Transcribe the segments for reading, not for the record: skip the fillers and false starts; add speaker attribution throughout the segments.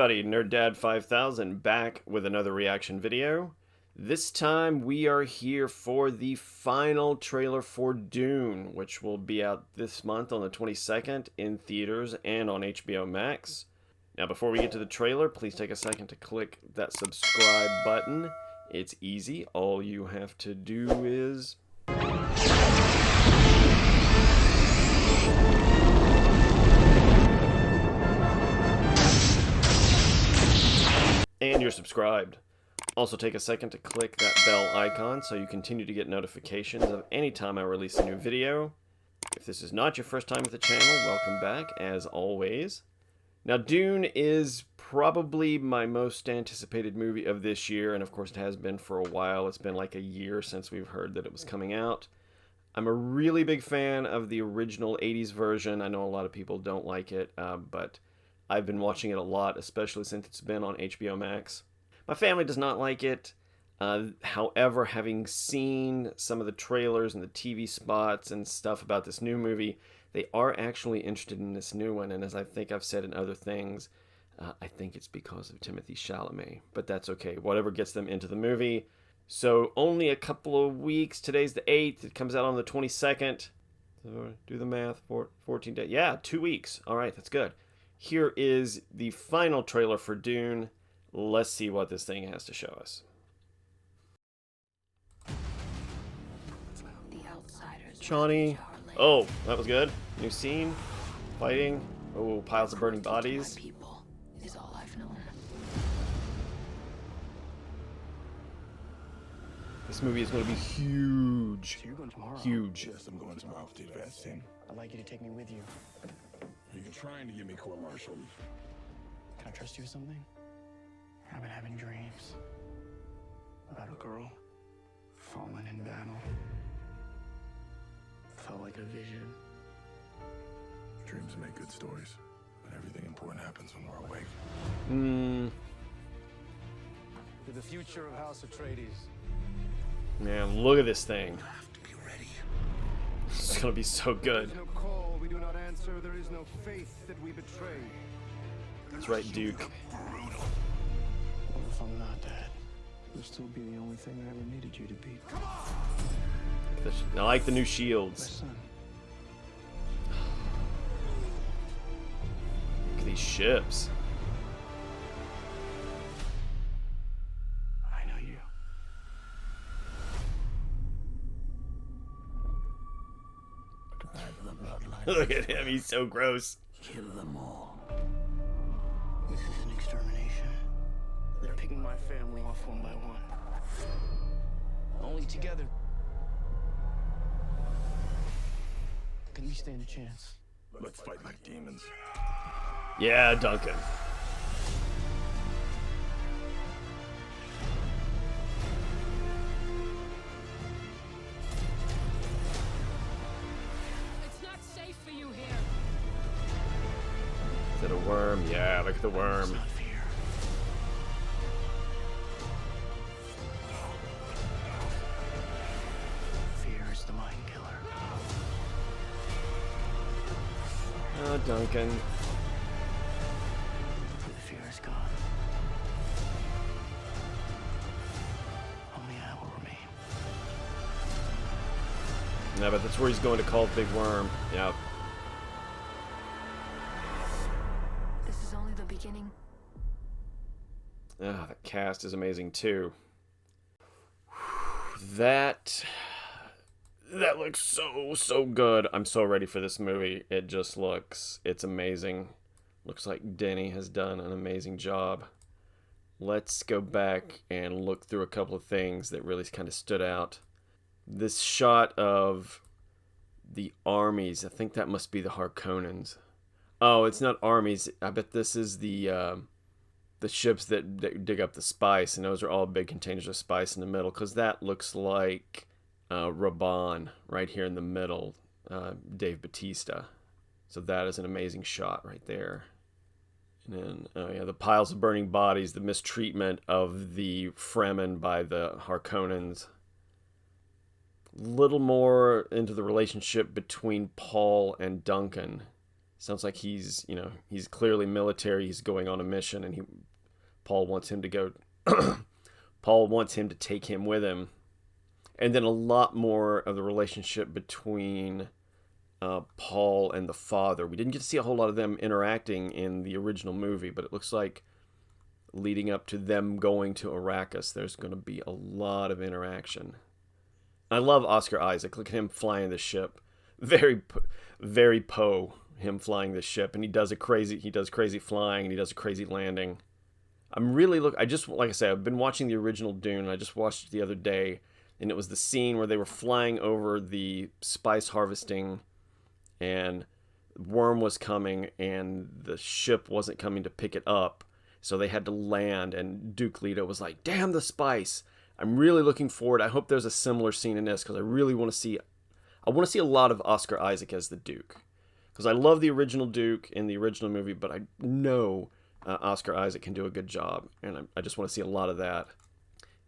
Speaker 1: everybody, Nerd Dad 5000 back with another reaction video. This time we are here for the final trailer for Dune, which will be out this month on the 22nd in theaters and on HBO Max. Now before we get to the trailer, please take a second to click that subscribe button. It's easy, all you have to do is... and you're subscribed. Also take a second to click that bell icon so you continue to get notifications of any time I release a new video. If this is not your first time with the channel, welcome back as always. Now Dune is probably my most anticipated movie of this year, and of course it has been for a while. It's been like a year since we've heard that it was coming out. I'm a really big fan of the original 80s version. I know a lot of people don't like it, but I've been watching it a lot, especially since it's been on HBO Max. My family does not like it. However, having seen some of the trailers and the TV spots and stuff about this new movie, they are actually interested in this new one. And as I think I've said in other things, I think it's because of Timothée Chalamet. But that's okay. Whatever gets them into the movie. So only a couple of weeks. Today's the 8th. It comes out on the 22nd. So do the math. 14 days. Yeah, 2 weeks. All right, that's good. Here is the final trailer for Dune. Let's see what this thing has to show us. Shawnee. Oh, that was good. New scene. Fighting. Oh, piles of burning bodies. This movie is going to be huge.
Speaker 2: So you're going tomorrow?
Speaker 1: Huge.
Speaker 2: Yes, I'm going tomorrow to the advanced team.
Speaker 3: I'd like you to take me with you.
Speaker 2: You're trying to give me court-martial.
Speaker 3: Can I trust you with something? I've been having dreams about a girl falling in battle. Felt like a vision.
Speaker 2: Dreams make good stories, but everything important happens when we're awake.
Speaker 4: To the future of House Atreides.
Speaker 1: Man, look at this thing.
Speaker 2: You have to be ready.
Speaker 1: It's gonna be so good.
Speaker 4: There is no call we do not answer. There is no faith that we betray.
Speaker 1: That's right, Duke.
Speaker 2: Brutal.
Speaker 3: What if I'm not dead? You'll still be the only thing I ever needed you to be.
Speaker 4: Come on!
Speaker 1: I like the new shields.
Speaker 3: Listen.
Speaker 1: Look at these ships.
Speaker 3: I know you.
Speaker 1: Look at him, he's so gross.
Speaker 3: Kill them all. This is an extermination. They're picking my family off one by one. Only together can we stand a chance.
Speaker 2: Let's fight like demons.
Speaker 1: Yeah, Duncan.
Speaker 5: It's not safe for you here.
Speaker 1: Is it a worm? Yeah, look at the
Speaker 3: It's
Speaker 1: worm.
Speaker 3: not fear. Fear is the mind killer.
Speaker 1: Oh, Duncan.
Speaker 3: The fear is gone. Only I will remain.
Speaker 1: No, but that's where he's going to call Big Worm. Yep.
Speaker 5: This is only the beginning.
Speaker 1: Ah, the cast is amazing too. That looks so good. I'm so ready for this movie. It's amazing. Looks like Denny has done an amazing job. Let's go back and look through a couple of things that really kind of stood out. This shot of the armies, I think that must be the Harkonnens. Oh, it's not armies. I bet this is the ships that dig up the spice, and those are all big containers of spice in the middle, because that looks like Raban right here in the middle, Dave Bautista. So that is an amazing shot right there. And then, oh yeah, the piles of burning bodies, the mistreatment of the Fremen by the Harkonnens. Little more into the relationship between Paul and Duncan. Sounds like he's clearly military. He's going on a mission, and Paul wants him to go. Paul wants him to take him with him. And then a lot more of the relationship between Paul and the father. We didn't get to see a whole lot of them interacting in the original movie, but it looks like leading up to them going to Arrakis, there's going to be a lot of interaction. I love Oscar Isaac. Look at him flying the ship. Very Poe, him flying the ship. And he does crazy flying, and he does a crazy landing. like I said, I've been watching the original Dune, and I just watched it the other day, and it was the scene where they were flying over the spice harvesting, and worm was coming, and the ship wasn't coming to pick it up, so they had to land, and Duke Leto was like, damn the spice. I'm really looking forward. I hope there's a similar scene in this, because I really want to see a lot of Oscar Isaac as the Duke, because I love the original Duke in the original movie, but I know Oscar Isaac can do a good job, and I just want to see a lot of that.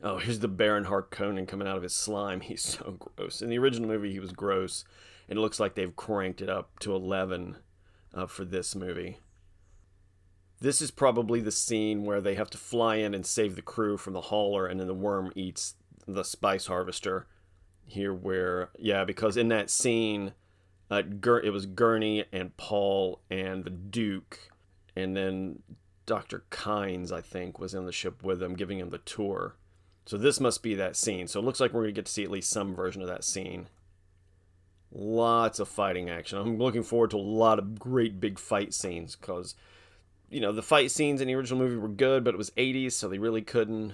Speaker 1: Oh, here's the Baron Harkonnen coming out of his slime. He's so gross. In the original movie, he was gross, and it looks like they've cranked it up to 11 for this movie. This is probably the scene where they have to fly in and save the crew from the hauler, and then the worm eats the spice harvester. Because in that scene, it was Gurney and Paul and the Duke, and then Dr. Kynes, I think, was in the ship with them, giving him the tour. So this must be that scene. So it looks like we're going to get to see at least some version of that scene. Lots of fighting action. I'm looking forward to a lot of great big fight scenes, because, the fight scenes in the original movie were good, but it was 80s, so they really couldn't.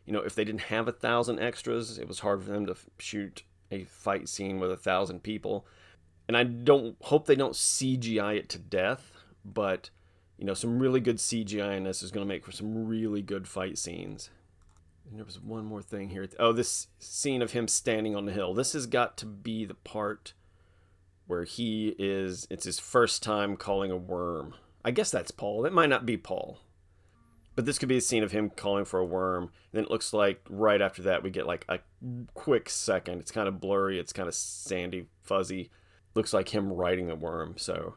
Speaker 1: If they didn't have 1,000 extras, it was hard for them to shoot a fight scene with 1,000 people. And I hope they don't CGI it to death, but, some really good CGI in this is going to make for some really good fight scenes. And there was one more thing here. Oh, this scene of him standing on the hill. This has got to be the part where it's his first time calling a worm. I guess that's Paul. It might not be Paul. But this could be a scene of him calling for a worm. And then it looks like right after that we get like a quick second. It's kind of blurry. It's kind of sandy, fuzzy. Looks like him riding a worm. So,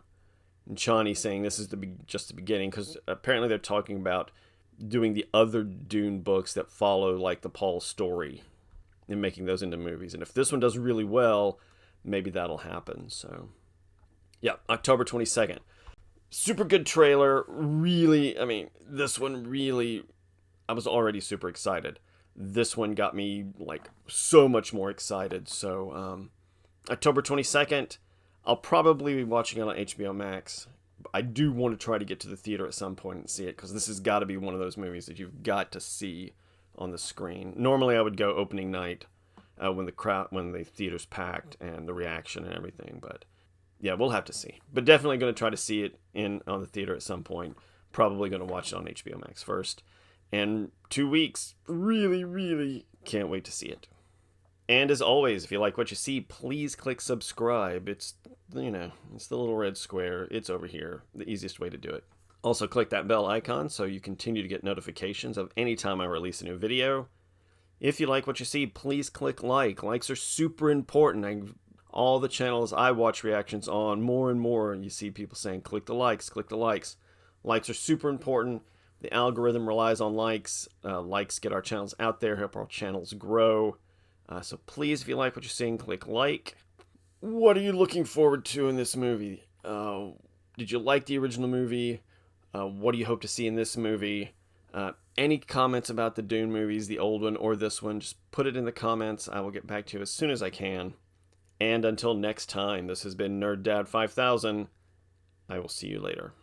Speaker 1: and Chani saying this is just the beginning, because apparently they're talking about doing the other Dune books that follow like the Paul story and making those into movies. And if this one does really well, maybe that'll happen. So, yeah, October 22nd. Super good trailer. Really, this one really, I was already super excited. This one got me like so much more excited. So, October 22nd, I'll probably be watching it on HBO Max. I do want to try to get to the theater at some point and see it, because this has got to be one of those movies that you've got to see on the screen. Normally I would go opening night when the theater's packed and the reaction and everything, but yeah, we'll have to see. But definitely going to try to see it on the theater at some point. Probably going to watch it on HBO Max first. And 2 weeks, really, really can't wait to see it. And as always, if you like what you see, please click subscribe. It's the little red square. It's over here. The easiest way to do it. Also, click that bell icon so you continue to get notifications of any time I release a new video. If you like what you see, please click like. Likes are super important. All the channels I watch reactions on, more and more, you see people saying, click the likes, click the likes. Likes are super important. The algorithm relies on likes. Likes get our channels out there, help our channels grow. So please, if you like what you're seeing, click like. What are you looking forward to in this movie? Did you like the original movie? What do you hope to see in this movie? Any comments about the Dune movies, the old one or this one, just put it in the comments. I will get back to you as soon as I can. And until next time, this has been Nerd Dad 5000. I will see you later.